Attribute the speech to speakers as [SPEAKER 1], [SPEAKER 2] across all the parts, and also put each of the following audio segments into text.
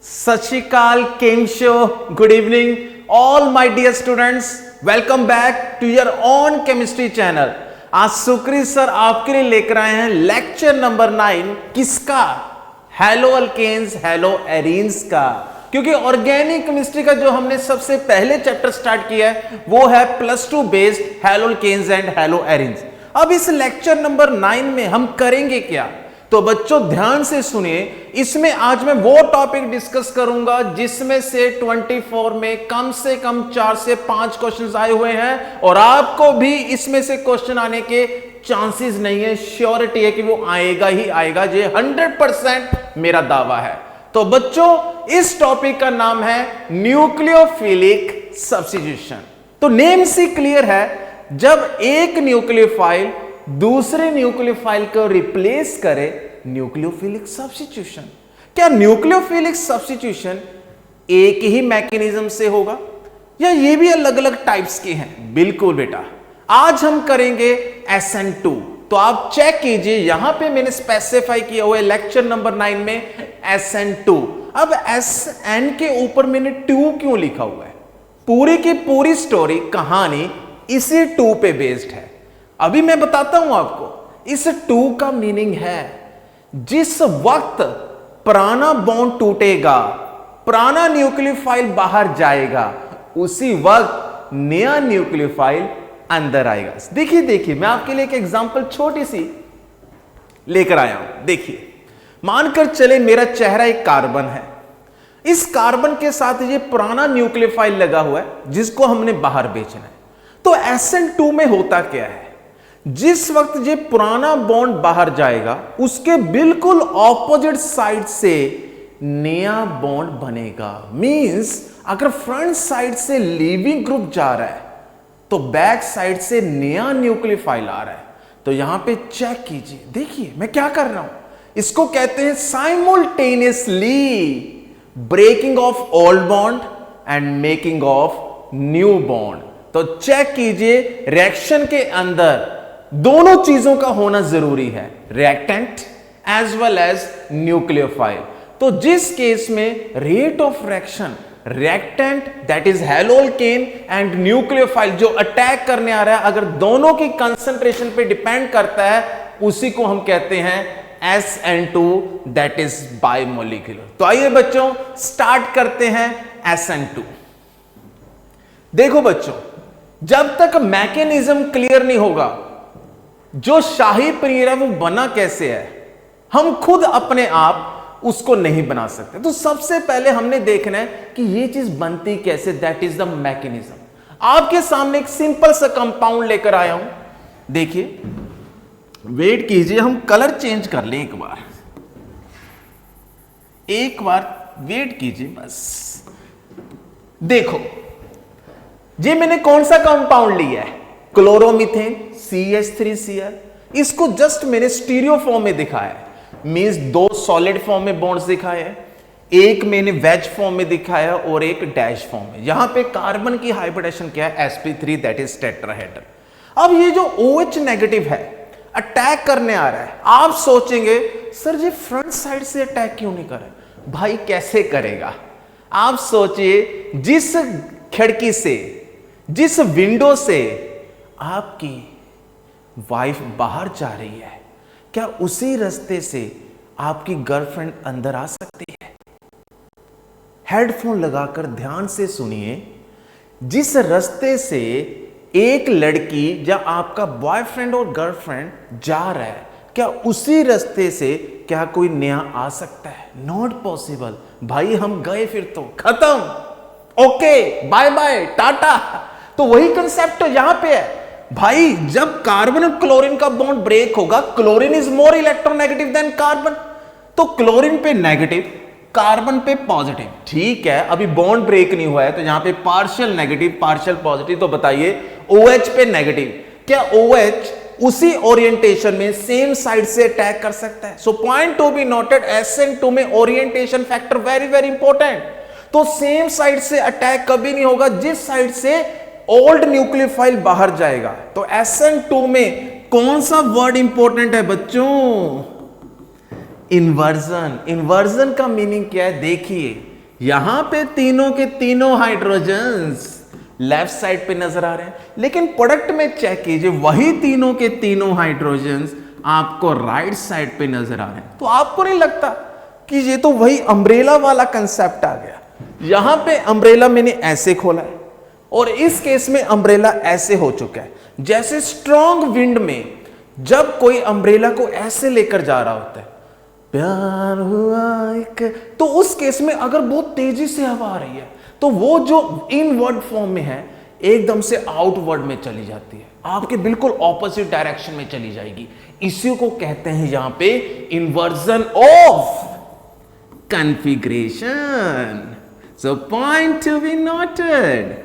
[SPEAKER 1] सत श्री अकाल, केम शो, good evening all my dear students, welcome back to your own chemistry channel. आज सुकृत सर आपके लिए लेकर आए हैं लेक्चर नंबर 9। किसका? हेलो अल्केन्स, हेलो एरीन्स का। क्योंकि ऑर्गेनिक केमिस्ट्री का जो हमने सबसे पहले चैप्टर स्टार्ट किया है वो है +2 based haloalkanes and haloarenes. अब इस लेक्चर नंबर 9 में हम करेंगे क्या? तो बच्चों ध्यान से सुनिए, इसमें आज मैं वो टॉपिक डिस्कस करूंगा जिसमें से 24 में कम से कम 4 से 5 क्वेश्चंस आए हुए हैं और आपको भी इसमें से क्वेश्चन आने के चांसेस नहीं है, श्योरिटी है कि वो आएगा ही आएगा। ये 100% मेरा दावा है। तो बच्चों इस टॉपिक का नाम है न्यूक्लियोफिलिक सब्स्टिट्यूशन। तो नेम से क्लियर है, जब एक न्यूक्लियोफाइल दूसरे न्यूक्लियोफाइल को रिप्लेस करे, न्यूक्लियोफिलिक सब्स्टिट्यूशन। क्या न्यूक्लियोफिलिक सब्स्टिट्यूशन एक ही मैकेनिज्म से होगा या ये भी अलग अलग टाइप्स के हैं? बिल्कुल बेटा, आज हम करेंगे SN2। तो आप चेक कीजिए, यहां पे मैंने स्पेसिफाई किया हुआ है लेक्चर नंबर 9 में SN2। अब SN के ऊपर मैंने 2 क्यों लिखा हुआ है? पूरी की पूरी स्टोरी, कहानी इसी 2 पे बेस्ड है। अभी मैं बताता हूं आपको। इस 2 का मीनिंग है, जिस वक्त पुराना बॉन्ड टूटेगा, पुराना न्यूक्लियोफाइल बाहर जाएगा, उसी वक्त नया न्यूक्लियोफाइल अंदर आएगा। देखिए मैं आपके लिए एक एग्जांपल छोटी सी लेकर आया हूं। देखिए, मानकर चले मेरा चेहरा एक कार्बन है, इस कार्बन के साथ ये पुराना न्यूक्लियोफाइल लगा हुआ है जिसको हमने बाहर भेजना है। तो SN2 में होता क्या है? जिस वक्त ये पुराना बॉन्ड बाहर जाएगा, उसके बिल्कुल ऑपोजिट साइड से नया बॉन्ड बनेगा। मींस अगर फ्रंट साइड से लीविंग ग्रुप जा रहा है तो बैक साइड से नया न्यूक्लियोफाइल आ रहा है। तो यहां पे चेक कीजिए, देखिए मैं क्या कर रहा हूं। इसको कहते हैं simultaneously breaking of old bond and making of new bond. तो चेक कीजिए, रिएक्शन के अंदर दोनों चीजों का होना जरूरी है, reactant as well as nucleophile. तो जिस केस में rate of reaction, reactant that is haloalkane and nucleophile जो अटैक करने आ रहा है, अगर दोनों की कंसंट्रेशन पे डिपेंड करता है, उसी को हम कहते हैं SN2 दैट इज बायमोलिक्यूलर। तो आइए बच्चों स्टार्ट करते हैं SN2। देखो बच्चों, जब तक मैकेनिज्म क्लियर नहीं होगा, जो शाही पनीर है वो बना कैसे है, हम खुद अपने आप उसको नहीं बना सकते। तो सबसे पहले हमने देखना है कि ये चीज बनती कैसे, दैट इज द मैकेनिज्म। आपके सामने एक सिंपल सा कंपाउंड लेकर आया हूं। देखिए, वेट कीजिए, हम कलर चेंज कर लें एक बार वेट कीजिए बस। देखो, ये मैंने कौन सा कंपाउंड लिया है? Chloromethane CH3Cl। इसको जस्ट मैंने स्टीरियो फॉर्म में दिखाया है, मींस 2 सॉलिड फॉर्म में बॉन्ड्स दिखाए हैं, एक मैंने वेज फॉर्म में दिखाया और एक डैश फॉर्म में। यहां पे कार्बन की हाइब्रिडेशन क्या है? sp3 that is tetrahedral. अब ये जो OH नेगेटिव है अटैक करने आ रहा है। आप सोचेंगे सर जी फ्रंट साइड से अटैक क्यों नहीं कर रहा? भाई कैसे करेगा? आप सोचिए, जिस खिड़की से, जिस विंडो से आपकी वाइफ बाहर जा रही है, क्या उसी रास्ते से आपकी गर्लफ्रेंड अंदर आ सकती है? हेडफोन लगाकर ध्यान से सुनिए, जिस रास्ते से एक लड़की या आपका बॉयफ्रेंड और गर्लफ्रेंड जा रहा है, क्या उसी रास्ते से क्या कोई नया आ सकता है? Not possible. भाई हम गए, फिर तो खत्म, ओके बाय बाय टाटा। तो वही कंसेप्ट यहां पे है भाई। जब कार्बन और क्लोरीन का बॉन्ड ब्रेक होगा, chlorine is more electronegative than carbon, तो क्लोरीन पे नेगेटिव, कार्बन पे पॉजिटिव। ठीक है, अभी बॉन्ड ब्रेक नहीं हुआ है, तो यहां पे पार्शियल नेगेटिव पार्शियल पॉजिटिव। तो बताइए OH पे नेगेटिव, क्या OH उसी ओरिएंटेशन में सेम साइड से अटैक कर सकता है? सो point to be noted, SN2 में orientation factor very very important. तो सेम साइड से अटैक कभी नहीं होगा जिस साइड से ओल्ड न्यूक्लियोफाइल बाहर जाएगा। तो SN2 में कौन सा वर्ड इंपॉर्टेंट है बच्चों? इन्वर्जन। इन्वर्जन का मीनिंग क्या है? देखिए, यहां पे तीनों के तीनों हाइड्रोजन्स लेफ्ट साइड पे नजर आ रहे हैं, लेकिन प्रोडक्ट में चेक कीजिए वही तीनों के तीनों हाइड्रोजन्स आपको राइट साइड पे नजर आ रहे हैं। तो आपको नहीं लगता कि ये तो वही अम्ब्रेला वाला कंसेप्ट आ गया? यहां पे अम्ब्रेला मैंने ऐसे खोला है और इस केस में अम्ब्रेला ऐसे हो चुका है। जैसे स्ट्रॉन्ग विंड में जब कोई अम्ब्रेला को ऐसे लेकर जा रहा होता है, प्यार हुआ एक, तो उस केस में अगर बहुत तेजी से हवा आ रही है तो वो जो इनवर्ड फॉर्म में है एकदम से आउटवर्ड में चली जाती है, आपके बिल्कुल ऑपोजिट डायरेक्शन में चली जाएगी। इसी को कहते हैं यहां पे inversion of configuration. So point to be noted,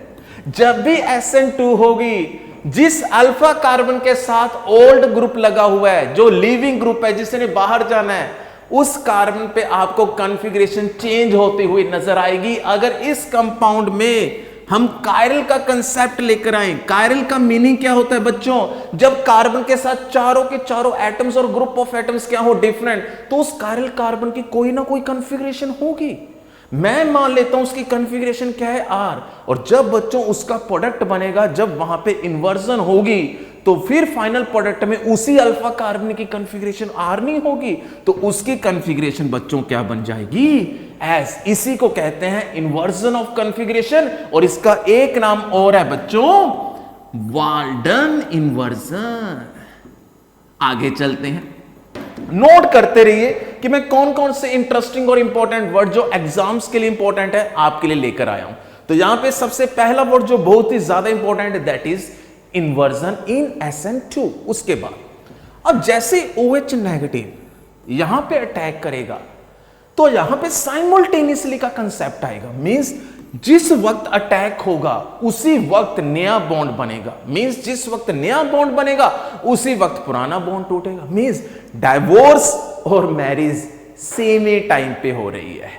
[SPEAKER 1] जब भी SN2 होगी, जिस अल्फा कार्बन के साथ ओल्ड ग्रुप लगा हुआ है, जो लिविंग ग्रुप है जिसने बाहर जाना है, उस कार्बन पे आपको कॉन्फ़िगरेशन चेंज होती हुई नजर आएगी। अगर इस कंपाउंड में हम कायरल का कंसेप्ट लेकर आए, कायरल का मीनिंग क्या होता है बच्चों? जब कार्बन के साथ चारों के चारों एटम्स और ग्रुप ऑफ एटम्स क्या हो डिफरेंट, तो उस कायरल कार्बन की कोई ना कोई कॉन्फ़िगरेशन होगी। मैं मान लेता हूं उसकी कॉन्फ़िगरेशन क्या है R, और जब बच्चों उसका प्रोडक्ट बनेगा, जब वहां पे इन्वर्जन होगी, तो फिर फाइनल प्रोडक्ट में उसी अल्फा कार्बन की कॉन्फ़िगरेशन R नहीं होगी, तो उसकी कॉन्फ़िगरेशन बच्चों क्या बन जाएगी? S। इसी को कहते हैं इन्वर्जन ऑफ कॉन्फ़िगरेशन, और इसका एक नाम और है बच्चों, वाल्डन इन्वर्जन। आगे चलते हैं, नोट करते रहिए कि मैं कौन कौन से इंटरेस्टिंग और इंपॉर्टेंट वर्ड जो एग्जाम्स के लिए इंपॉर्टेंट है आपके लिए लेकर आया हूं। तो यहां पे सबसे पहला वर्ड जो बहुत ही ज्यादा इंपॉर्टेंट है, that is inversion in SN2। उसके बाद अब जैसे OH नेगेटिव यहां पे अटैक करेगा, तो यहां पे साइमल्टेनियसली का कंसेप्ट आएगा। मींस जिस वक्त अटैक होगा उसी वक्त नया बॉन्ड बनेगा। मींस जिस वक्त नया बॉन्ड बनेगा उसी वक्त पुराना बॉन्ड टूटेगा। मींस डाइवोर्स और मैरिज सेम ही टाइम पे हो रही है।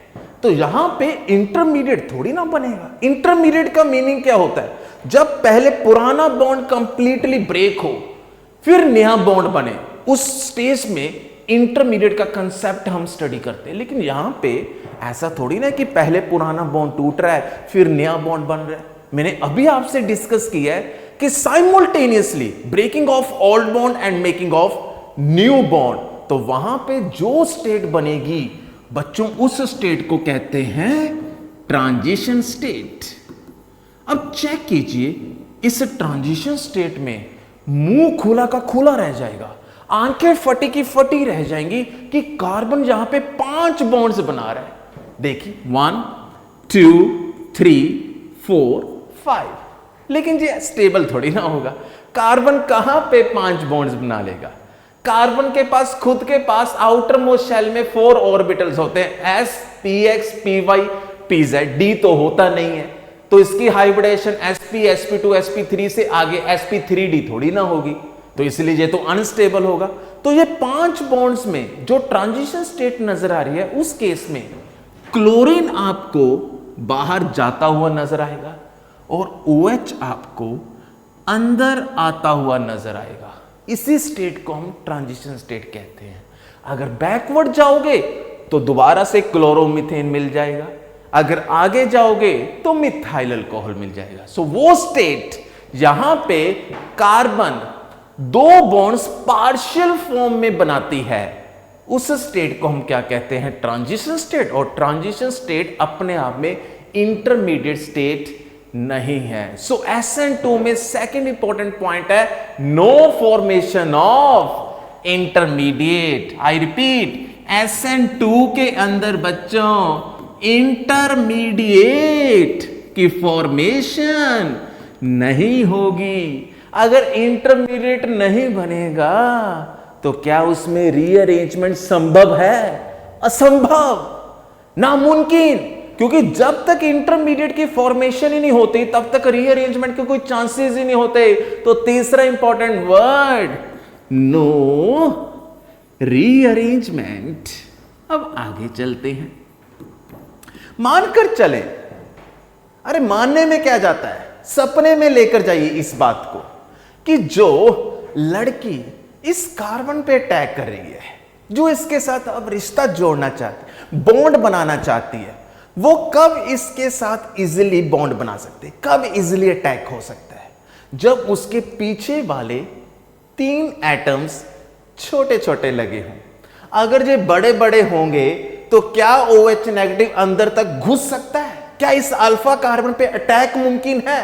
[SPEAKER 1] तो यहां पे इंटरमीडिएट थोड़ी ना बनेगा। इंटरमीडिएट का मीनिंग क्या होता है? जब पहले पुराना बॉन्ड कंप्लीटली ब्रेक हो फिर नया बॉन्ड बने, उस स्टेज में इंटरमीडिएट का कंसेप्ट हम स्टडी करते हैं। लेकिन यहां पे ऐसा थोड़ी ना कि पहले पुराना बॉन्ड टूट रहा है फिर नया बॉन्ड बन रहा है। मैंने अभी आपसे डिस्कस किया है कि simultaneously breaking of old bond and making of new bond, तो वहां पे जो स्टेट बनेगी बच्चों, उस स्टेट को कहते हैं ट्रांजिशन स्टेट। अब चेक कीजिए, इस ट्रांजिशन स्टेट में मुंह खुला का खुला रह जाएगा, आंखें फटी की फटी रह जाएंगी कि कार्बन यहां पे 5 बॉन्ड्स बना रहा है। देखिए 1 2 3 4 5, लेकिन ये स्टेबल थोड़ी ना होगा। कार्बन कहां पे 5 बॉन्ड्स बना लेगा? कार्बन के पास खुद के पास आउटर मोस्ट शेल में 4 ऑर्बिटल्स होते हैं, s p x p y p z, d तो होता नहीं है, तो इसकी हाइब्रिडेशन sp sp2 sp3 से आगे sp3d थोड़ी ना होगी, तो इसलिए ये तो अनस्टेबल होगा। तो ये 5 बॉन्ड्स में जो ट्रांजिशन स्टेट नजर आ रही है, उस केस में क्लोरीन आपको बाहर जाता हुआ नजर आएगा और OH आपको अंदर आता हुआ नजर आएगा। इसी स्टेट को हम ट्रांजिशन स्टेट कहते हैं। अगर बैकवर्ड जाओगे तो दोबारा से क्लोरोमीथेन मिल जाएगा, अगर आगे जाओगे तो मिथाइल अल्कोहल मिल जाएगा। सो वो स्टेट यहां पे कार्बन 2 बॉन्ड्स पार्शियल फॉर्म में बनाती है, उस स्टेट को हम क्या कहते हैं? Transition state. और ट्रांजिशन स्टेट अपने आप में इंटरमीडिएट स्टेट नहीं है। सो SN2 में सेकंड इंपॉर्टेंट पॉइंट है, no formation of intermediate. I repeat, SN2 के अंदर बच्चों इंटरमीडिएट की फॉर्मेशन नहीं होगी। अगर इंटरमीडिएट नहीं बनेगा तो क्या उसमें रीअरेंजमेंट संभव है? असंभव, नामुमकिन, क्योंकि जब तक इंटरमीडिएट की फॉर्मेशन ही नहीं होती तब तक रीअरेंजमेंट के कोई चांसेस ही नहीं होते। तो तीसरा इंपॉर्टेंट वर्ड, नो रीअरेंजमेंट। अब आगे चलते हैं, मानकर चलें, अरे मानने में क्या जाता है, सपने में लेकर जाइए इस बात को कि जो लड़की इस कार्बन पे अटैक कर रही है, जो इसके साथ अब रिश्ता जोड़ना चाहती है, बॉन्ड बनाना चाहती है, वो कब इसके साथ इजिली बॉन्ड बना सकते हैं, कब इजिली अटैक हो सकता है, जब उसके पीछे वाले 3 एटम्स छोटे छोटे लगे हों। अगर ये बड़े बड़े होंगे तो क्या OH नेगेटिव अंदर तक घुस सकता है? क्या इस अल्फा कार्बन पे अटैक मुमकिन है?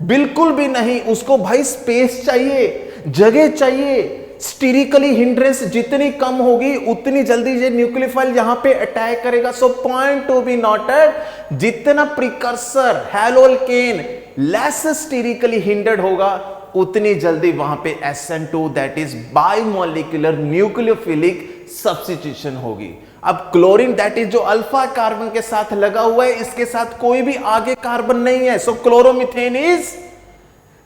[SPEAKER 1] बिल्कुल भी नहीं। उसको भाई स्पेस चाहिए, जगह चाहिए। स्टीरिकली हिंड्रेंस जितनी कम होगी उतनी जल्दी ये न्यूक्लियोफाइल यहां पे अटैक करेगा। So point to be noted, जितना precursor haloalkane less sterically hindered होगा उतनी जल्दी वहां पे SN2 that is bimolecular nucleophilic substitution होगी। अब क्लोरीन दैट इज जो अल्फा कार्बन के साथ लगा हुआ है, इसके साथ कोई भी आगे कार्बन नहीं है। सो क्लोरोमीथेन इज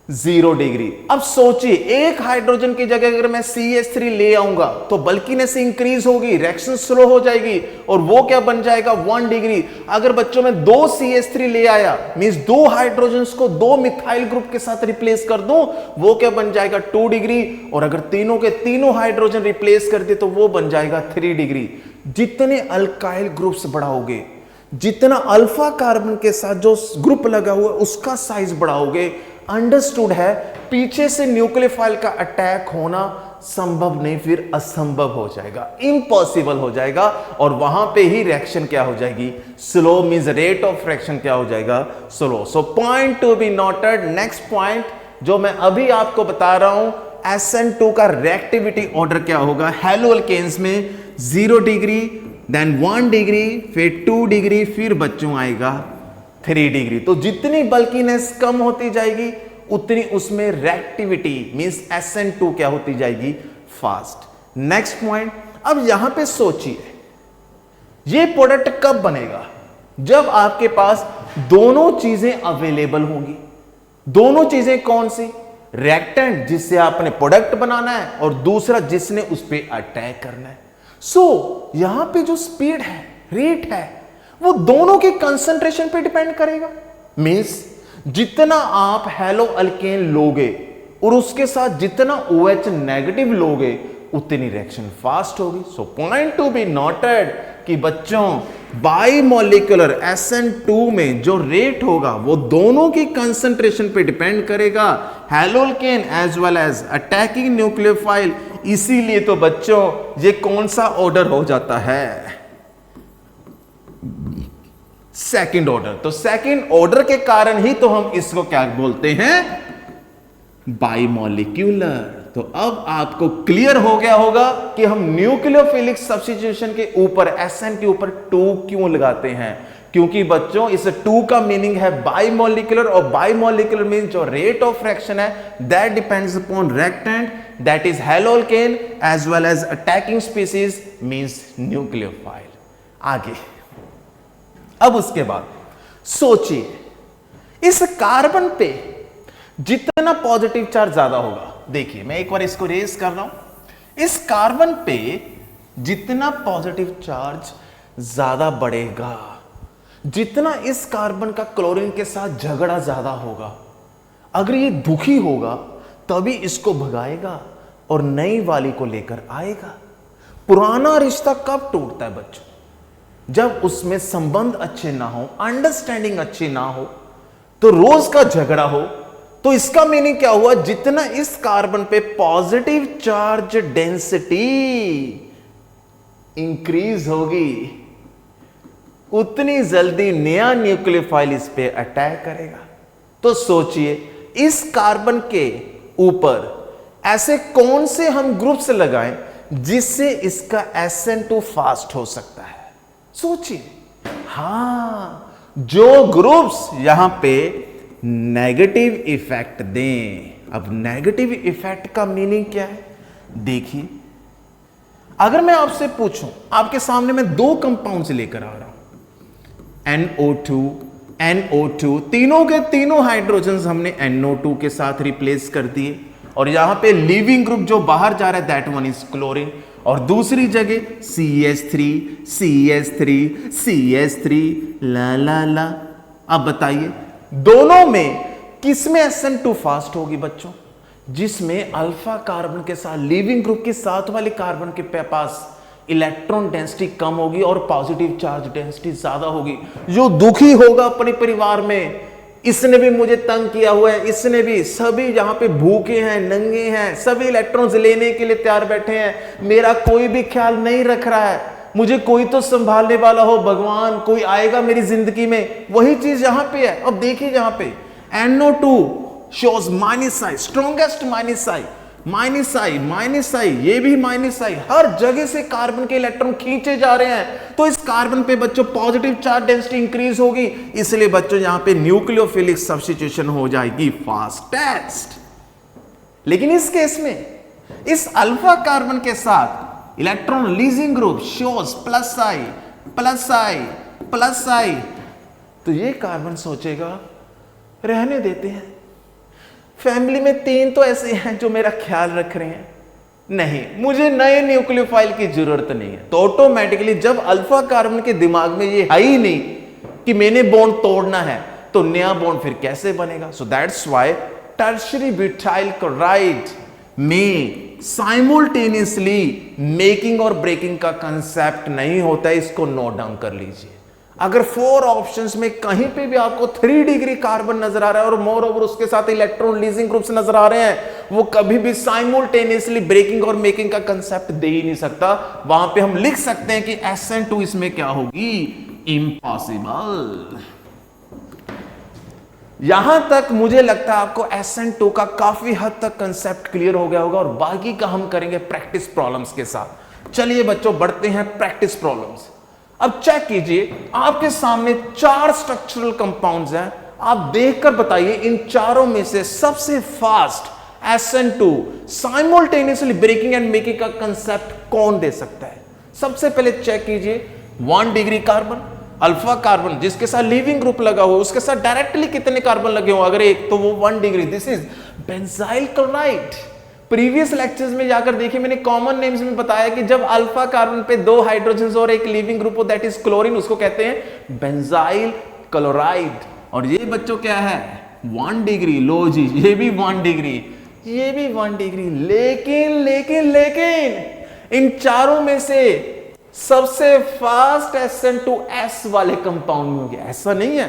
[SPEAKER 1] 0 डिग्री। अब सोचिए, एक हाइड्रोजन की जगह अगर मैं CH3 ले आऊंगा तो बल्कीनेस इंक्रीज होगी, रिएक्शन स्लो हो जाएगी और वो क्या बन जाएगा 1 डिग्री। अगर बच्चों में 2 CH3 ले आया मींस 2 हाइड्रोजन्स को 2 मिथाइल ग्रुप के साथ रिप्लेस कर दूं, वो क्या बन जाएगा 2 डिग्री। और अगर तीनों के तीनों हाइड्रोजन रिप्लेस कर दे तो वो बन जाएगा 3 डिग्री। जितने अल्काइल ग्रुप्स बढ़ाओगे, जितना अल्फा कार्बन के साथ जो ग्रुप लगा हुआ है उसका साइज बढ़ाओगे, अंडरस्टूड है पीछे से न्यूक्लियोफाइल का अटैक होना संभव नहीं, फिर असंभव हो जाएगा, इम्पॉसिबल हो जाएगा। और वहां पे ही रिएक्शन क्या हो जाएगी, slow. Means rate of reaction क्या हो जाएगा, slow. So point to be noted. Next point जो मैं अभी आपको बता रहा हूं, SN2 का रिएक्टिविटी ऑर्डर क्या होगा। हैलोअल्केन्स में 0 डिग्री, देन 1 डिग्री, फिर 2 डिग्री, फिर बच्चों आएगा 3 डिग्री। तो जितनी बल्कीनेस कम होती जाएगी उतनी उसमें रिएक्टिविटी मींस SN2 क्या होती जाएगी, फास्ट। नेक्स्ट पॉइंट, अब यहां पे सोचिए ये प्रोडक्ट कब बनेगा, जब आपके पास दोनों चीजें अवेलेबल होंगी। दोनों चीजें कौन सी, रिएक्टेंट जिससे आपने प्रोडक्ट बनाना है और दूसरा जिसने उस पर अटैक करना है। सो यहां पे जो स्पीड है, रेट है, वो दोनों के कंसंट्रेशन पे डिपेंड करेगा। मींस जितना आप हैलोअल्केन लोगे और उसके साथ जितना OH नेगेटिव लोगे उतनी रिएक्शन फास्ट होगी। सो पॉइंट टू बी नोटेड कि बच्चों बाइमोलिकुलर SN2 में जो रेट होगा वो दोनों की कंसंट्रेशन पे डिपेंड करेगा, haloalkane as well as attacking nucleophile. इसीलिए तो बच्चों ये कौन सा ऑर्डर हो जाता है, सेकंड ऑर्डर। तो सेकंड ऑर्डर के कारण ही तो हम इसको क्या बोलते हैं, बाइमोलिक्यूलर। तो अब आपको क्लियर हो गया होगा कि हम न्यूक्लियोफिलिक सब्स्टिट्यूशन के ऊपर SN के ऊपर 2 क्यों लगाते हैं। क्योंकि बच्चों इस 2 का मीनिंग है बाइमोलिकुलर, और बाइमोलिकुलर मीन जो रेट ऑफ रिएक्शन है that depends upon reactant that is haloalkane as well as attacking species means nucleophile. आगे अब उसके बाद सोचिए, इस कार्बन पे जितना पॉजिटिव चार्ज ज्यादा होगा, देखिए मैं एक बार इसको रेज कर रहा हूं, इस कार्बन पे जितना पॉजिटिव चार्ज ज्यादा बढ़ेगा, जितना इस कार्बन का क्लोरीन के साथ झगड़ा ज्यादा होगा, अगर ये दुखी होगा तभी इसको भगाएगा और नई वाली को लेकर आएगा। पुराना रिश्ता कब टूटता है बच्चों, जब उसमें संबंध अच्छे ना हो, अंडरस्टैंडिंग अच्छी ना हो, तो रोज का झगड़ा हो। तो इसका मीनिंग क्या हुआ, जितना इस कार्बन पे पॉजिटिव चार्ज डेंसिटी इंक्रीज होगी उतनी जल्दी नया न्यूक्लियोफाइल इस पे अटैक करेगा। तो सोचिए इस कार्बन के ऊपर ऐसे कौन से हम ग्रुप्स लगाएं जिससे इसका SN2 फास्ट हो सकता है। सोचिए, हां जो ग्रुप्स यहां पे नेगेटिव इफेक्ट दें। अब नेगेटिव इफेक्ट का मीनिंग क्या है, देखिए अगर मैं आपसे पूछूं, आपके सामने मैं 2 कंपाउंड्स लेकर आ रहा हूं, NO2 NO2, तीनों के तीनों हाइड्रोजन्स हमने NO2 के साथ रिप्लेस कर दिए, और यहां पे लिविंग ग्रुप जो बाहर जा रहा है दैट वन इज क्लोरीन, और दूसरी जगह CH3 CH3 CH3 ला ला ला। अब बताइए दोनों में किसमें SN2 फास्ट होगी बच्चों, जिसमें अल्फा कार्बन के साथ लिविंग ग्रुप के साथ वाले कार्बन के पास इलेक्ट्रॉन डेंसिटी कम होगी और पॉजिटिव चार्ज डेंसिटी ज्यादा होगी। जो दुखी होगा अपने परिवार में, इसने भी मुझे तंग किया हुआ है, इसने भी, सभी यहाँ पे भूखे हैं, नंगे हैं, सभी इलेक्ट्रॉन्स लेने के लिए तैयार बैठे हैं, मेरा कोई भी ख्याल नहीं रख रहा है, मुझे कोई तो संभालने वाला हो, भगवान कोई आएगा मेरी जिंदगी में। वही चीज यहां पे है। अब देखिए यहां पे NO2 शोज माइनस आई, स्ट्रॉन्गेस्ट माइनस आई, माइनस आई, माइनस आई, ये भी माइनस आई, हर जगह से कार्बन के इलेक्ट्रॉन खींचे जा रहे हैं। तो इस कार्बन पे बच्चों पॉजिटिव चार्ज डेंसिटी इंक्रीज होगी, इसलिए बच्चों यहां पे न्यूक्लियोफिलिक सब्स्टिट्यूशन हो जाएगी फास्टेस्ट। लेकिन इस केस में इस अल्फा कार्बन के साथ electron releasing group shows plus I, plus I, plus I, तो ये कार्बन सोचेगा रहने देते हैं, फैमिली में 3 तो ऐसे हैं जो मेरा ख्याल रख रहे हैं, नहीं मुझे नए न्यूक्लियोफाइल की जरूरत नहीं है। तो ऑटोमेटिकली जब अल्फा कार्बन के दिमाग में ये है ही नहीं कि मैंने बॉन्ड तोड़ना है, तो नया बॉन्ड फिर कैसे बनेगा? So that's why tertiary butyl chloride में साइमल्टेनियसली मेकिंग और ब्रेकिंग का कंसेप्ट नहीं होता है। इसको नोट डाउन कर लीजिए। अगर 4 ऑप्शंस में कहीं पे भी आपको 3 डिग्री कार्बन नजर आ रहा है और मोर ओवर उसके साथ इलेक्ट्रॉन रिलीजिंग ग्रुप्स नजर आ रहे हैं, वो कभी भी साइमल्टेनियसली ब्रेकिंग और मेकिंग का कंसेप्ट दे ही नहीं सकता। वहां पे हम लिख सकते हैं कि SN2 इसमें क्या होगी? इम्पॉसिबल। यहां तक मुझे लगता है आपको SN2 का काफी हद तक कंसेप्ट क्लियर हो गया होगा और बाकी का हम करेंगे प्रैक्टिस प्रॉब्लम्स के साथ। चलिए बच्चों बढ़ते हैं प्रैक्टिस प्रॉब्लम्स। अब चेक कीजिए, आपके सामने 4 स्ट्रक्चरल कंपाउंड्स हैं। आप देखकर बताइए इन चारों में से सबसे fast SN2 simultaneously breaking and making का कंसेप्ट कौन दे सकता है? सबसे पहले चेक कीजिए 1 डिग्री कार्बन, अल्फा कार्बन जिसके साथ लीविंग ग्रुप लगा हुआ, उसके साथ डायरेक्टली कितने कार्बन लगे हो? अगर एक तो वो 1 degree, this is benzyl chloride. Previous lectures में जाकर देखिए, मैंने कॉमन नेम्स में बताया कि जब अल्फा कार्बन पे 2 हाइड्रोजन और एक लिविंग ग्रुप हो, दैट इज क्लोरीन, उसको कहते हैं बेंजाइल क्लोराइड। और ये बच्चों क्या है? 1 डिग्री। लो जी, ये भी 1 डिग्री, ये भी 1 डिग्री। लेकिन लेकिन लेकिन इन चारों में से सबसे फास्ट SN2S वाले कंपाउंड में हो गया। ऐसा नहीं है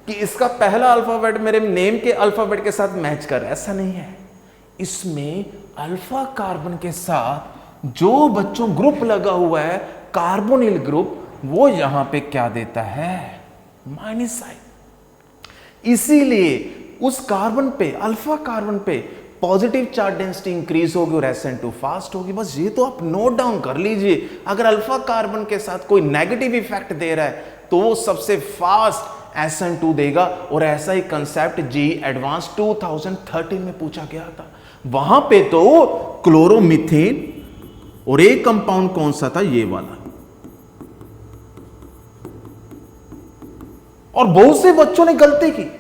[SPEAKER 1] कि इसका पहला अल्फाबेट मेरे नेम के अल्फाबेट के साथ मैच कर, ऐसा नहीं है। इसमें अल्फा कार्बन के साथ जो बच्चों ग्रुप लगा हुआ है कार्बोनिल ग्रुप, वो यहां पे क्या देता है? माइनस आई। इसीलिए उस कार्बन पे, अल्फा कार्बन पे पॉजिटिव चार्ज डेंसिटी इंक्रीज होगी और SN2 फास्ट होगी। बस ये तो आप नोट डाउन कर लीजिए। अगर अल्फा कार्बन के साथ कोई नेगेटिव इफेक्ट दे रहा है तो वो सबसे फास्ट SN2 देगा। और ऐसा ही कंसेप्ट जी एडवांस 2013 में पूछा गया था। वहां पे तो क्लोरोमीथेन और एक कंपाउंड कौन सा था? ये वाला। और बहुत से बच्चों ने गलती की।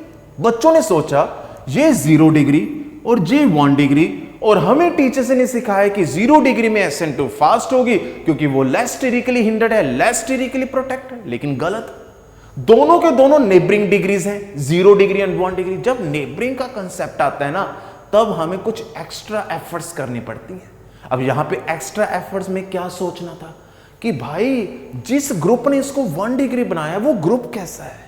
[SPEAKER 1] बच्चों ने सोचा ये 0 डिग्री और ये 1 डिग्री, और हमें टीचर ने सिखाया कि 0 डिग्री में SN2 फास्ट होगी क्योंकि वो लेस स्टेरिकली हिंडर्ड है, लेस स्टेरिकली प्रोटेक्टेड। लेकिन गलत। दोनों के दोनों नेबरिंग डिग्रीज हैं, 0 डिग्री एंड 1 डिग्री। जब नेबरिंग का कंसेप्ट आता है ना, तब हमें कुछ एक्स्ट्रा एफर्ट्स करनी पड़ती हैं। अब यहां पे एक्स्ट्रा एफर्ट्स में क्या सोचना था कि भाई जिस ग्रुप ने इसको 1 डिग्री बनाया वो ग्रुप कैसा है?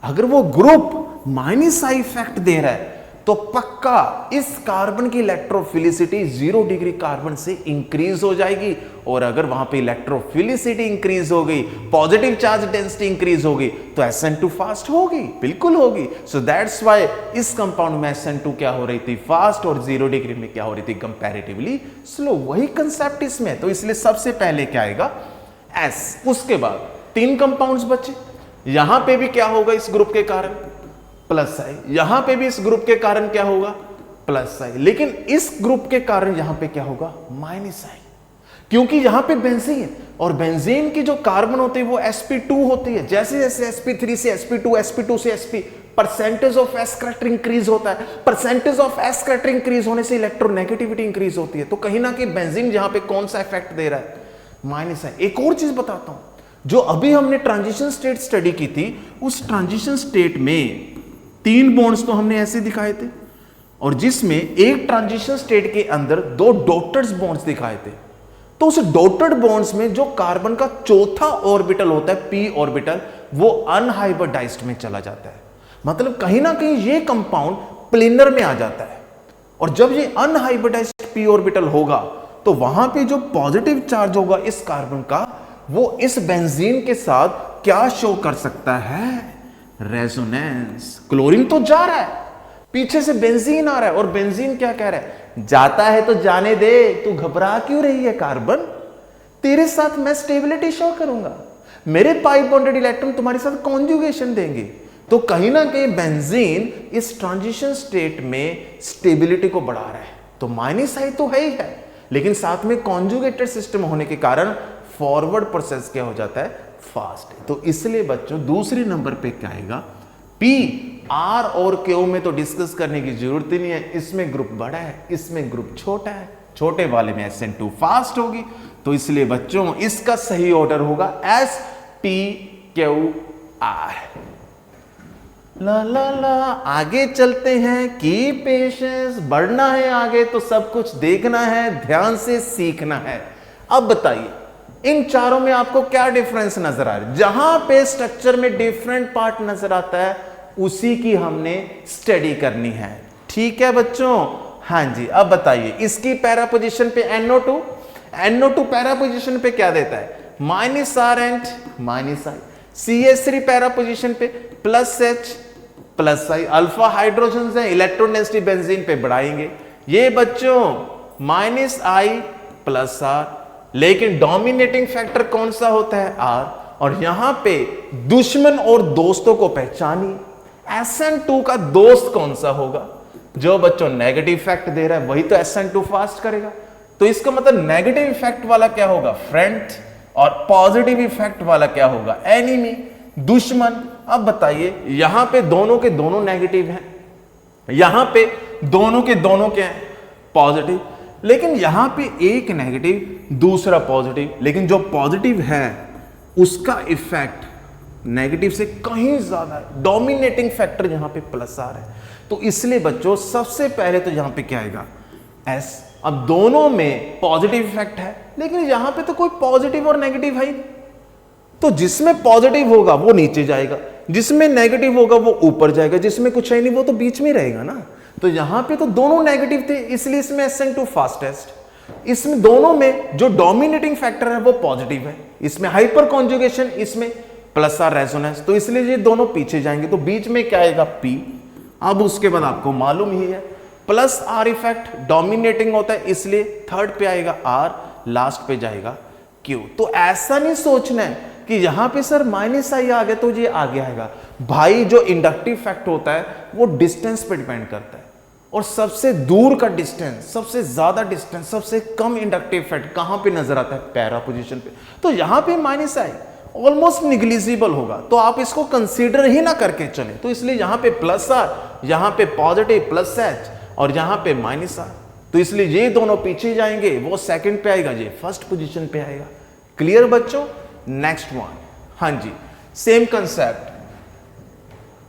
[SPEAKER 1] अगर वो ग्रुप माइनस आई इफेक्ट दे रहा है तो पक्का इस कार्बन की इलेक्ट्रोफिलिसिटी 0 डिग्री कार्बन से इंक्रीज हो जाएगी। और अगर वहां पे इलेक्ट्रोफिलिसिटी इंक्रीज हो गई, पॉजिटिव चार्ज डेंसिटी इंक्रीज हो गई, तो SN2 फास्ट होगी, बिल्कुल होगी। सो दैट्स व्हाई इस कंपाउंड में SN2 क्या हो रही थी? फास्ट। और 0 डिग्री में क्या हो रही थी? Comparatively slow. वही कंसेप्ट इसमें। तो इसलिए सबसे पहले क्या आएगा? S। उसके बाद 3 कंपाउंड्स बचे। यहां पे भी क्या होगा इस ग्रुप के कारण? प्लस आई। यहां पे भी इस ग्रुप के कारण क्या होगा? प्लस आई। लेकिन इस ग्रुप के कारण यहां पे क्या होगा? माइनस आई। क्योंकि यहां पे बेंजीन है और बेंजीन की जो कार्बन होती है वो sp2 होती है। जैसे जैसे sp3 से sp2, sp2 से sp, percentage of s character increase होता है। Percentage of s character increase होने से इलेक्ट्रोनेगेटिविटी इंक्रीज होती है। तो कहीं ना कहीं बेंजीन यहां पे कौन सा इफेक्ट दे रहा है? माइनस आई। एक और चीज बताता हूं, जो अभी हमने ट्रांजिशन स्टेट स्टडी की थी, उस ट्रांजिशन स्टेट में 3 बॉन्ड्स तो हमने ऐसे दिखाए थे, और जिसमें एक ट्रांजिशन स्टेट के अंदर 2 डॉटर्स बॉन्ड्स दिखाए थे। तो उस डॉटेड बॉन्ड्स में जो कार्बन का चौथा ऑर्बिटल होता है p ऑर्बिटल, वो अनहाइब्रिडाइज्ड में चला जाता है। मतलब कहीं ना कहीं ये कंपाउंड प्लेनर में आ जाता है, और जब ये अनहाइब्रिडाइज्ड p ऑर्बिटल होगा तो वहां पे जो पॉजिटिव चार्ज होगा इस कार्बन का, वो इस बेंजीन के साथ क्या शो कर सकता है? रेजोनेंस। क्लोरीन तो जा रहा है, पीछे से बेंजीन आ रहा है, और बेंजीन क्या कह रहा है? जाता है तो जाने दे, तू घबरा क्यों रही है कार्बन, तेरे साथ मैं स्टेबिलिटी शो करूंगा, मेरे पाई बॉन्डेड इलेक्ट्रॉन तुम्हारे साथ कॉन्जुगेशन देंगे। तो कहीं ना कहीं बेंजीन इस ट्रांजिशन स्टेट में स्टेबिलिटी को बढ़ा रहा है। तो माइनस आई तो है ही है, लेकिन साथ में कॉन्जुगेटेड सिस्टम होने के कारण फॉरवर्ड प्रोसेस क्या हो जाता है? फास्ट। तो इसलिए बच्चों दूसरे नंबर पे क्या आएगा? पी। आर और क्यू में तो डिस्कस करने की जरूरत ही नहीं है, इसमें ग्रुप बड़ा है, इसमें ग्रुप छोटा है, छोटे वाले में SN2 फास्ट होगी। तो इसलिए बच्चों इसका सही ऑर्डर होगा SPQR। ला ला ला, आगे चलते हैं। की पेशेंस, बढ़ना है आगे तो सब कुछ देखना है, ध्यान से सीखना है। अब बताइए इन चारों में आपको क्या डिफरेंस नजर आ रहा है? जहां पे स्ट्रक्चर में डिफरेंट पार्ट नजर आता है उसी की हमने स्टडी करनी है। ठीक है बच्चों? हाँ जी। अब बताइए इसकी पैरा पोजीशन पे NO2 पैरा पोजीशन पे क्या देता है? -R and -I। CH3 para position पे +H +I। अल्फा हाइड्रोजन है, इलेक्ट्रॉन डेंसिटी बेंजीन पे बढ़ाएंगे। ये बच्चों -I +R, लेकिन डोमिनेटिंग फैक्टर कौन सा होता है? R। और यहां पे दुश्मन और दोस्तों को पहचानिए। SN2 का दोस्त कौन सा होगा? जो बच्चों नेगेटिव इफेक्ट दे रहा है वही तो SN2 फास्ट करेगा। तो इसका मतलब नेगेटिव इफेक्ट वाला क्या होगा? फ्रेंड। और पॉजिटिव इफेक्ट वाला क्या होगा? एनिमी, दुश्मन। अब बताइए यहां पे दोनों के दोनों नेगेटिव हैं, यहां पे दोनों के दोनों क्या है? पॉजिटिव। लेकिन यहां पे एक नेगेटिव दूसरा पॉजिटिव, लेकिन जो पॉजिटिव है उसका इफेक्ट नेगेटिव से कहीं ज्यादा है, डोमिनेटिंग फैक्टर यहां पे +R है। तो इसलिए बच्चों सबसे पहले तो यहां पे क्या आएगा? S। अब दोनों में पॉजिटिव इफेक्ट है, लेकिन यहां पे तो कोई पॉजिटिव और नेगेटिव है ही नहीं। तो जिसमें पॉजिटिव होगा वो नीचे जाएगा, जिसमें नेगेटिव होगा वो ऊपर जाएगा, जिसमें कुछ है नहीं वो तो बीच में रहेगा ना। तो यहां पे तो दोनों नेगेटिव थे, इसलिए इसमें SN2 फास्टेस्ट। इसमें दोनों में जो डोमिनेटिंग फैक्टर है वो पॉजिटिव है, इसमें हाइपर कॉन्जुगेशन, इसमें +R रेजोनेंस। तो इसलिए ये दोनों पीछे जाएंगे, तो बीच में क्या आएगा? P। अब उसके बाद आपको मालूम ही है +R इफेक्ट डोमिनेटिंग होता है, इसलिए थर्ड पे आएगा R, लास्ट पे जाएगा Q। तो ऐसा नहीं सोचना है कि यहां पे सर -I आ गया तो ये आगे आएगा। भाई जो इंडक्टिव फैक्ट होता है वो डिस्टेंस पे डिपेंड करता है, और सबसे दूर का डिस्टेंस, सबसे ज्यादा डिस्टेंस, सबसे कम इंडक्टिव फैक्ट कहां पे नजर आता है? पैरा पोजीशन पे। तो यहां पे -I ऑलमोस्ट निग्लिजिबल होगा, तो आप इसको कंसीडर ही ना करके चले। तो इसलिए यहां पे +R, यहां पे पॉजिटिव +H, और यहां पे -R। तो इसलिए ये दोनों पीछे जाएंगे, वो सेकंड पे आएगा, ये फर्स्ट पोजीशन पे आएगा। क्लियर बच्चों? Next one. हाँ जी, same concept.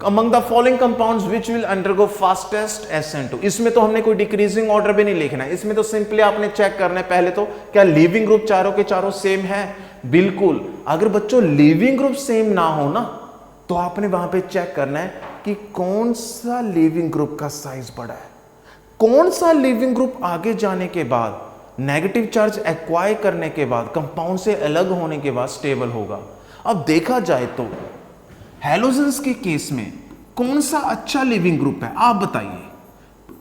[SPEAKER 1] Among the following compounds which will undergo fastest SN2। इसमें तो हमने कोई डिक्रीजिंग ऑर्डर भी नहीं लिखना है, इसमें तो सिंपली आपने चेक करना है पहले तो क्या लीविंग ग्रुप चारों के चारों सेम है। बिल्कुल। अगर बच्चों लीविंग ग्रुप सेम ना हो ना, तो आपने वहां पे चेक करना है कि कौन सा लीविंग ग्रुप का साइज बड़ा है, कौन सा लीविंग ग्रुप आगे जाने के बाद, नेगेटिव चार्ज एक्वायर करने के बाद, कंपाउंड से अलग होने के बाद स्टेबल होगा। अब देखा जाए तो हैलोजेंस के केस में कौन सा अच्छा लिविंग ग्रुप है, आप बताइए।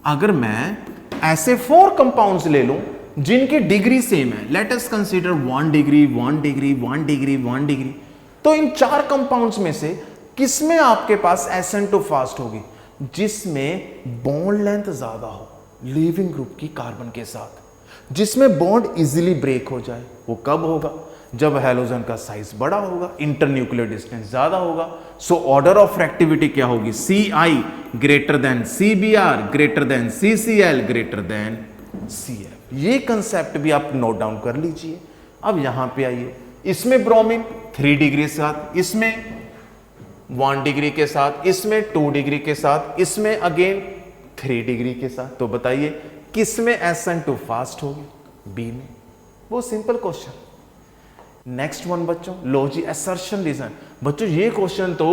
[SPEAKER 1] अगर मैं ऐसे 4 कंपाउंड्स ले लूं जिनकी डिग्री सेम है, let us consider 1 degree 1 degree 1 degree 1 degree, तो इन 4 कंपाउंड्स में से किसमें आपके पास SN2 फास्ट होगी? जिसमें बॉन्ड लेंथ ज्यादा हो लिविंग ग्रुप की कार्बन के साथ, जिसमें बॉन्ड इजीली ब्रेक हो जाए। वो कब होगा? जब हैलोजन का साइज बड़ा होगा, इंटरन्यूक्लियर डिस्टेंस ज्यादा होगा। सो ऑर्डर ऑफ रिएक्टिविटी क्या होगी? CI greater than CBr greater than CCl greater than CF। ये कंसेप्ट भी आप नोट डाउन कर लीजिए। अब यहां पे आइए, इसमें ब्रोमीन 3 डिग्री के साथ, इसमें 1 डिग्री के साथ, इसमें 2 डिग्री के साथ, इसमें अगेन 3 डिग्री के साथ। तो बताइए किसमें SN2 फास्ट होगी? बी में। वो सिंपल क्वेश्चन। नेक्स्ट वन बच्चों, लो जी असर्शन रीजन। बच्चों ये क्वेश्चन तो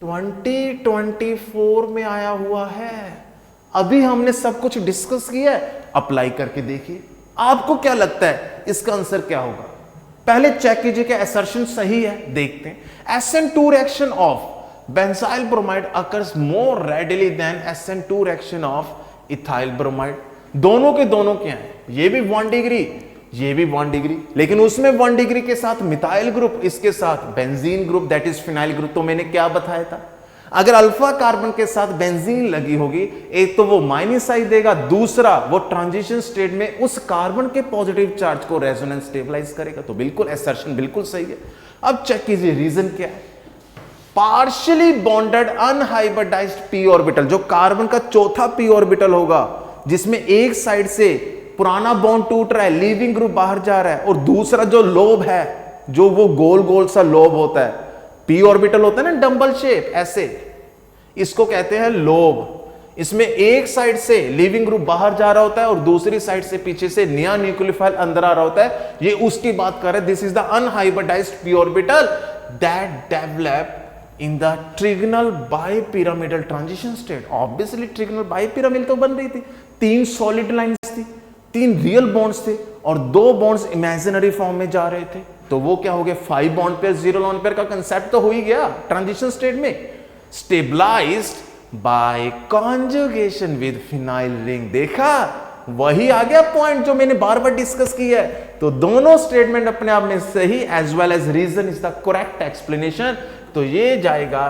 [SPEAKER 1] 2024 में आया हुआ है, अभी हमने सब कुछ डिस्कस किया है। अप्लाई करके देखिए आपको क्या लगता है इसका आंसर क्या होगा। पहले चेक कीजिए कि असर्शन सही है, देखते हैं। SN2 reaction of benzyl bromide occurs more readily than SN2 reaction of ethyl bromide. दोनों के दोनों क्या है, ये भी 1 डिग्री, ये भी 1 डिग्री, लेकिन उसमें 1 डिग्री के साथ मिथाइल ग्रुप, इसके साथ benzene group that is phenyl group. तो मैंने क्या बताया था, अगर अल्फा कार्बन के साथ बेंजीन लगी होगी, एक तो वो माइनस आई देगा, दूसरा वो ट्रांजिशन स्टेट में उस कार्बन के पॉजिटिव चार्ज को रेजोनेंस स्टेबलाइज करेगा। तो बिल्कुल असर्शन बिल्कुल सही है। अब चेक कीजिए रीजन क्या है। Partially bonded unhybridised p orbital, जो कार्बन का चौथा p ऑर्बिटल होगा, जिसमें एक साइड से पुराना बॉन्ड टूट रहा है, लीविंग ग्रुप बाहर जा रहा है, और दूसरा जो लोब है, जो वो गोल गोल सा लोब होता है, p ऑर्बिटल होता है ना डंबल शेप ऐसे, इसको कहते हैं लोब। इसमें एक साइड से लीविंग ग्रुप बाहर जा रहा होता है और दूसरी साइड से पीछे से नया न्यूक्लियोफाइल अंदर आ रहा होता है। ये उसकी बात कर रहे हैं। This is the unhybridized p orbital that develop in the trigonal bipyramidal transition state. Obviously trigonal bipyramid तो बन रही थी, 3 सॉलिड लाइंस थी, 3 रियल बॉन्ड्स थे और 2 बॉन्ड्स इमेजिनरी फॉर्म में जा रहे थे। तो वो क्या हो गया, 5 बॉन्ड पेयर 0 लोन पेयर का कंसेप्ट तो हो ही गया ट्रांजिशन स्टेट में। Stabilised by conjugation with phenyl ring. देखा, वही आ गया पॉइंट जो मैंने बार बार डिस्कस किया है। तो दोनों स्टेटमेंट अपने आप में सही, as well as reason is the correct explanation. तो ये जाएगा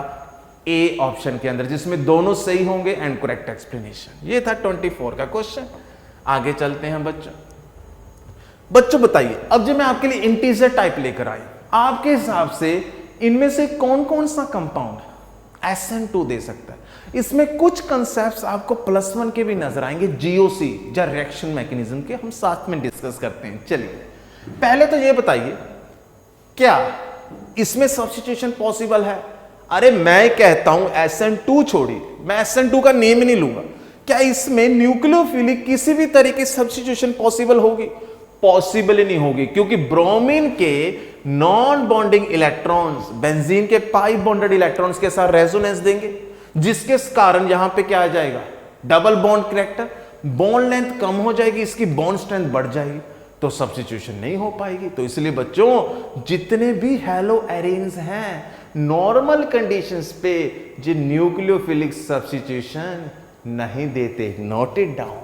[SPEAKER 1] ए ऑप्शन के अंदर, जिसमें दोनों सही होंगे एंड करेक्ट एक्सप्लेनेशन। ये था 24 का क्वेश्चन। आगे चलते हैं बच्चों बताइए, अब जो मैं आपके लिए इंटीजर टाइप लेकर आई, आपके हिसाब से इनमें से कौन कौन सा कंपाउंड SN2 दे सकता है। इसमें कुछ कंसेप्ट्स आपको +1 के भी नजर आएंगे, GOC या रिएक्शन मैकेनिज्म के, हम साथ में डिस्कस करते हैं। चलिए पहले तो ये बताइए, क्या इसमें सब्स्टिट्यूशन पॉसिबल है? अरे मैं कहता हूं SN2 छोड़िए, मैं SN2 का नेम ही नहीं लूंगा। क्या इसमें न्यूक्लियोफिलिक किसी भी तरह की सब्स्टिट्यूशन पॉसिबल होगी? पॉसिबल ही नहीं होगी, क्योंकि ब्रोमीन के नॉन बॉन्डिंग इलेक्ट्रॉन्स बेंजीन के पाई बॉन्डेड इलेक्ट्रॉन्स के साथ रेजोनेंस देंगे, जिसके कारण यहां पे क्या आ जाएगा, double bond character, bond length कम हो जाएगी, इसकी बॉन्ड स्ट्रेंथ बढ़ जाएगी, तो सब्स्टिट्यूशन नहीं हो पाएगी। तो इसलिए बच्चों जितने भी हैलो एरेन्स हैं, नॉर्मल कंडीशंस पे जो न्यूक्लियोफिलिक सब्स्टिट्यूशन नहीं देते। Note it down.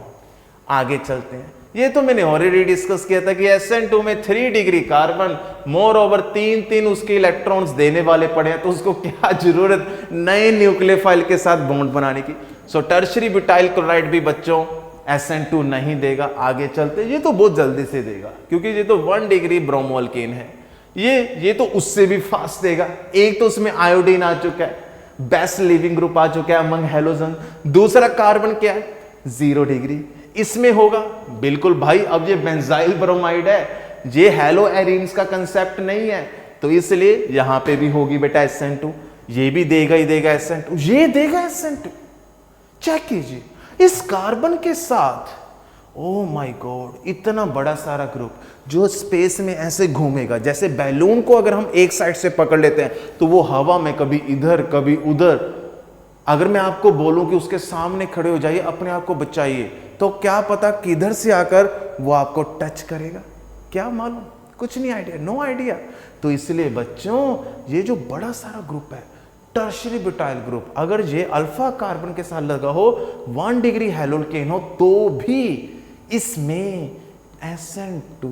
[SPEAKER 1] आगे चलते हैं। ये तो मैंने ऑलरेडी डिस्कस किया था कि SN2 में 3 डिग्री कार्बन, मोर ओवर 3 उसके इलेक्ट्रॉन्स देने वाले पड़े हैं, तो उसको क्या जरूरत नए न्यूक्लियोफाइल के साथ बॉन्ड बनाने की। सो टर्शरी ब्यूटाइल क्लोराइड भी बच्चों SN2 नहीं देगा। आगे चलते, ये तो बहुत जल्दी से देगा, क्योंकि ये तो 1 डिग्री ब्रोमो अल्केन है। ये तो उससे भी फास्ट देगा। एक तो उसमें आयोडीन आ चुका है, बेस्ट लिविंग ग्रुप आ चुका है अमंग हैलोजन। दूसरा कार्बन क्या है, 0 डिग्री, इसमें होगा बिल्कुल भाई। अब ये बेंजाइल ब्रोमाइड है, ये हैलो एरीन्स का कंसेप्ट नहीं है, तो इसलिए यहां पे भी होगी बेटा SN2। ये भी देगा ही देगा SN2, ये देगा SN2। चेक कीजिए इस कार्बन के साथ, ओ माय गॉड, इतना बड़ा सारा ग्रुप जो स्पेस में ऐसे घूमेगा, जैसे बैलून को अगर हम एक साइड से पकड़ लेते हैं तो वो हवा में कभी इधर कभी उधर। अगर मैं आपको बोलूं कि उसके सामने खड़े हो जाइए, अपने आप को बचाइए, तो क्या पता किधर से आकर वो आपको टच करेगा, क्या मालूम, कुछ नहीं आइडिया, नो आइडिया। तो इसलिए बच्चों ये जो बड़ा सारा ग्रुप है टर्शरी ब्यूटाइल ग्रुप, अगर ये अल्फा कार्बन के साथ लगा हो, 1 डिग्री हैलोल्केन हो, तो भी इसमें SN2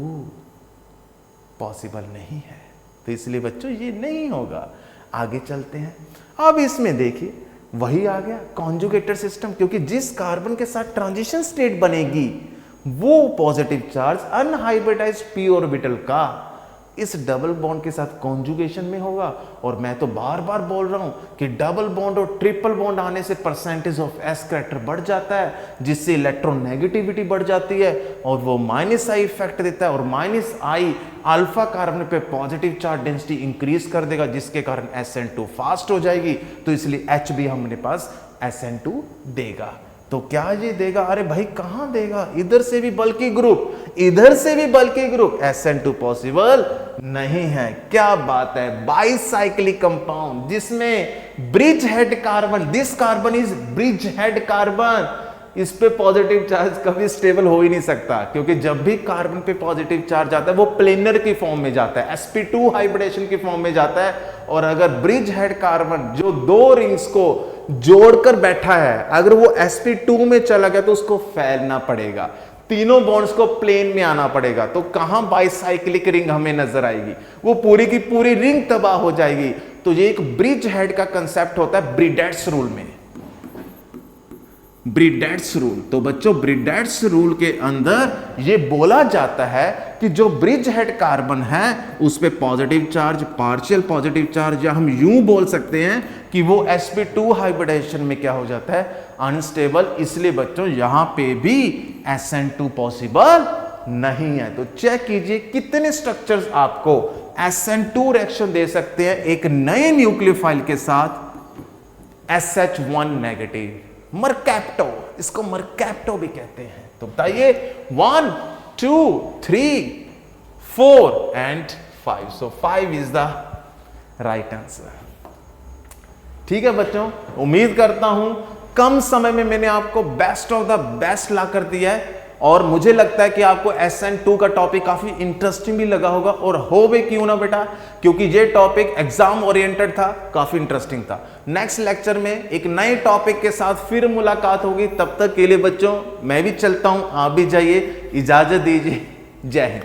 [SPEAKER 1] पॉसिबल नहीं है। तो इसलिए बच्चों ये नहीं होगा। आगे चलते हैं। अब इसमें देखिए वही आ गया कॉन्जुगेटेड सिस्टम, क्योंकि जिस कार्बन के साथ ट्रांजिशन स्टेट बनेगी वो positive charge unhybridised p orbital का इस डबल बॉन्ड के साथ कॉन्जुगेशन में होगा। और मैं तो बार बार बोल रहा हूं कि डबल बॉन्ड और ट्रिपल बॉन्ड आने से परसेंटेज ऑफ s कैरेक्टर बढ़ जाता है, जिससे इलेक्ट्रोनेगेटिविटी बढ़ जाती है और वो -I इफेक्ट देता है, और -I अल्फा कार्बन पे पॉजिटिव चार्ज डेंसिटी इंक्रीज कर देगा, जिसके कारण SN2 फास्ट हो जाएगी। तो इसलिए H भी हमारे पास SN2 देगा। तो क्या ये देगा? अरे भाई कहां देगा, इधर से भी बल्कि ग्रुप, इधर से भी बल्कि ग्रुप, SN2 पॉसिबल नहीं है। क्या बात है, बाइसाइक्लिक कंपाउंड जिसमें bridge head carbon, this carbon is bridge head carbon, इस पे पॉजिटिव चार्ज कभी स्टेबल हो ही नहीं सकता, क्योंकि जब भी कार्बन पे पॉजिटिव चार्ज आता है वो प्लेनर की फॉर्म में जाता है, sp2 हाइब्रिडेशन की फॉर्म में जाता है। और अगर ब्रिज हेड कार्बन जो दो रिंग्स को जोड़कर बैठा है, अगर वो sp2 में चला गया तो उसको फैलना पड़ेगा, तीनों बॉन्ड्स को प्लेन में आना पड़ेगा। तो कहां बाइसाइक्लिक रिंग हमें नजर आएगी? वो पूरी की पूरी रिंग तबाह हो जाएगी। तो ये एक ब्रिज हेड का कंसेप्ट होता है ब्रीडेट्स रूल में, ब्रीडेट्स रूल। तो बच्चों ब्रीडेट्स रूल के अंदर ये बोला जाता है कि जो ब्रिज हेड कार्बन है उस पे positive charge, partial positive charge, या हम यूं बोल सकते हैं कि वो sp2 हाइब्रिडेशन में क्या हो जाता है, अनस्टेबल। इसलिए बच्चों यहां पे भी SN2 पॉसिबल नहीं है। तो चेक कीजिए कितने स्ट्रक्चर्स आपको SN2 रिएक्शन दे सकते हैं एक नए न्यूक्लियोफाइल के साथ, SH1 नेगेटिव, मरकैप्टो, इसको मरकैप्टो भी कहते हैं। तो बताइए 1 2 3 4 and 5। So 5 is the right answer. ठीक है बच्चों, उम्मीद करता हूं कम समय में मैंने आपको बेस्ट ऑफ द बेस्ट ला कर दिया है, और मुझे लगता है कि आपको SN2 का टॉपिक काफी इंटरेस्टिंग भी लगा होगा, और हो भी क्यों ना बेटा, क्योंकि ये टॉपिक एग्जाम ओरिएंटेड था, काफी इंटरेस्टिंग था। नेक्स्ट लेक्चर में एक नए टॉपिक के साथ फिर मुलाकात होगी। तब तक के लिए बच्चों मैं भी चलता हूं, आप भी जाइए, इजाजत दीजिए, जय हिंद।